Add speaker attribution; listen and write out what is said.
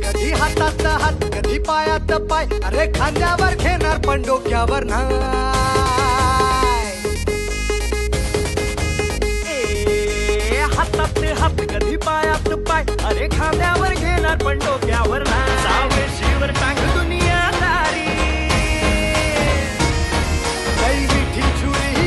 Speaker 1: कधी हातात हात कधी पायात पाय, अरे खांद्यावर घेणार पण डोक्यावर नाही.
Speaker 2: हातात हात कधी पायात पाय, अरे खांद्यावर घेणार पण डोक्यावर नाही. सावशीवर टाक